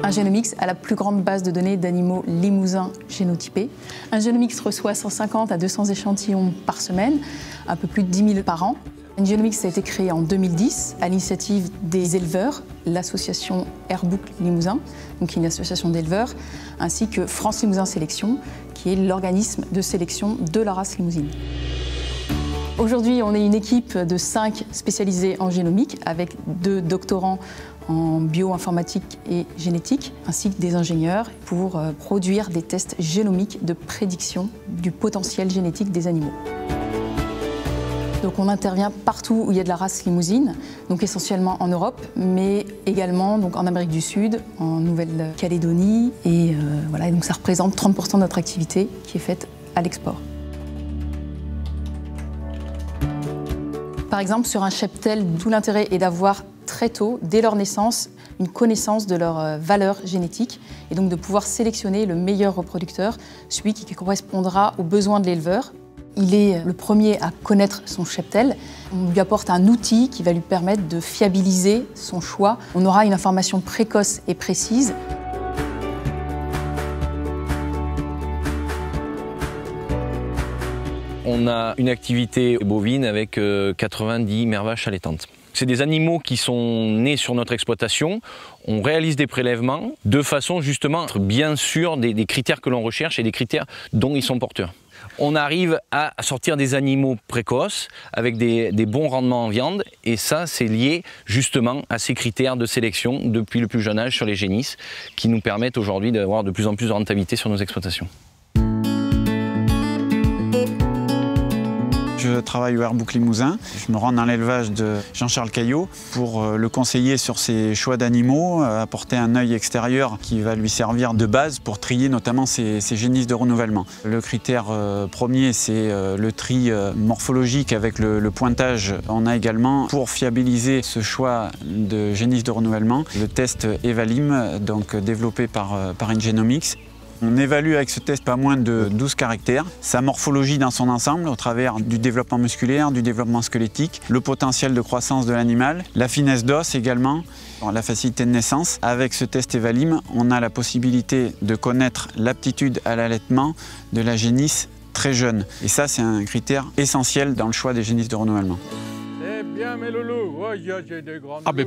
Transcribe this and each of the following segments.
Un génomix a la plus grande base de données d'animaux limousins génotypés. Un génomix reçoit 150 à 200 échantillons par semaine, un peu plus de 10 000 par an. Un génomix a été créé en 2010 à l'initiative des éleveurs, l'association Airbook Limousin, donc une association d'éleveurs, ainsi que France Limousin Sélection, qui est l'organisme de sélection de la race limousine. Aujourd'hui, on est une équipe de 5 spécialisés en génomique, avec 2 doctorants en bioinformatique et génétique, ainsi que des ingénieurs pour produire des tests génomiques de prédiction du potentiel génétique des animaux. Donc on intervient partout où il y a de la race limousine, donc essentiellement en Europe, mais également donc en Amérique du Sud, en Nouvelle-Calédonie, et voilà, et donc ça représente 30% de notre activité qui est faite à l'export. Par exemple, sur un cheptel, d'où l'intérêt est d'avoir très tôt, dès leur naissance, une connaissance de leur valeur génétique et donc de pouvoir sélectionner le meilleur reproducteur, celui qui correspondra aux besoins de l'éleveur. Il est le premier à connaître son cheptel. On lui apporte un outil qui va lui permettre de fiabiliser son choix. On aura une information précoce et précise. On a une activité bovine avec 90 mères vaches allaitantes. C'est des animaux qui sont nés sur notre exploitation. On réalise des prélèvements de façon justement à être bien sûr des critères que l'on recherche et des critères dont ils sont porteurs. On arrive à sortir des animaux précoces avec des bons rendements en viande et ça c'est lié justement à ces critères de sélection depuis le plus jeune âge sur les génisses qui nous permettent aujourd'hui d'avoir de plus en plus de rentabilité sur nos exploitations. Je travaille au Airbook Limousin. Je me rends dans l'élevage de Jean-Charles Caillot pour le conseiller sur ses choix d'animaux, apporter un œil extérieur qui va lui servir de base pour trier notamment ses génisses de renouvellement. Le critère premier, c'est le tri morphologique avec le pointage. On a également, pour fiabiliser ce choix de génisses de renouvellement, le test Evalim, donc développé par Ingenomics. On évalue avec ce test pas moins de 12 caractères, sa morphologie dans son ensemble au travers du développement musculaire, du développement squelettique, le potentiel de croissance de l'animal, la finesse d'os également, la facilité de naissance. Avec ce test Evalim, on a la possibilité de connaître l'aptitude à l'allaitement de la génisse très jeune. Et ça, c'est un critère essentiel dans le choix des génisses de renouvellement.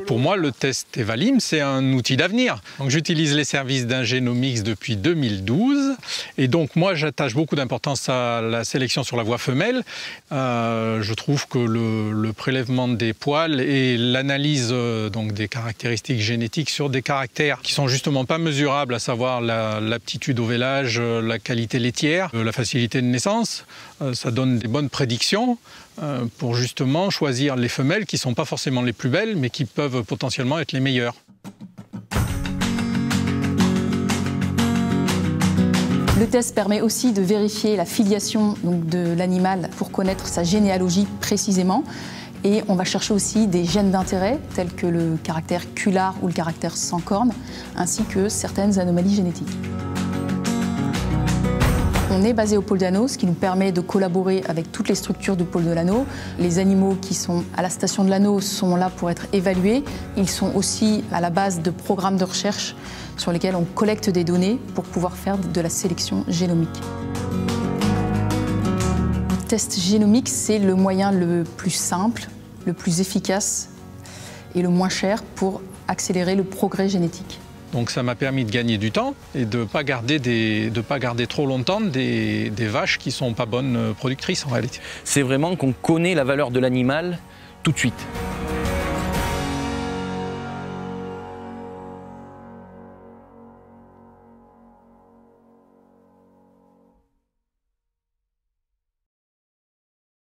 Pour moi, le test Evalim, c'est un outil d'avenir. J'utilise les services d'Ingenomics depuis 2012 et donc moi j'attache beaucoup d'importance à la sélection sur la voie femelle. Je trouve que le prélèvement des poils et l'analyse des caractéristiques génétiques sur des caractères qui sont justement pas mesurables, à savoir l'aptitude au vélage, la qualité laitière, la facilité de naissance, ça donne des bonnes prédictions pour justement choisir les femelles qui ne sont pas forcément les plus belles, mais qui peuvent potentiellement être les meilleures. Le test permet aussi de vérifier la filiation de l'animal pour connaître sa généalogie précisément. Et on va chercher aussi des gènes d'intérêt, tels que le caractère culard ou le caractère sans corne, ainsi que certaines anomalies génétiques. On est basé au pôle d'Hanau, ce qui nous permet de collaborer avec toutes les structures du pôle de l'Hanau. Les animaux qui sont à la station de l'Hanau sont là pour être évalués. Ils sont aussi à la base de programmes de recherche sur lesquels on collecte des données pour pouvoir faire de la sélection génomique. Le test génomique, c'est le moyen le plus simple, le plus efficace et le moins cher pour accélérer le progrès génétique. Donc ça m'a permis de gagner du temps et de ne pas garder trop longtemps des vaches qui ne sont pas bonnes productrices en réalité. C'est vraiment qu'on connaît la valeur de l'animal tout de suite.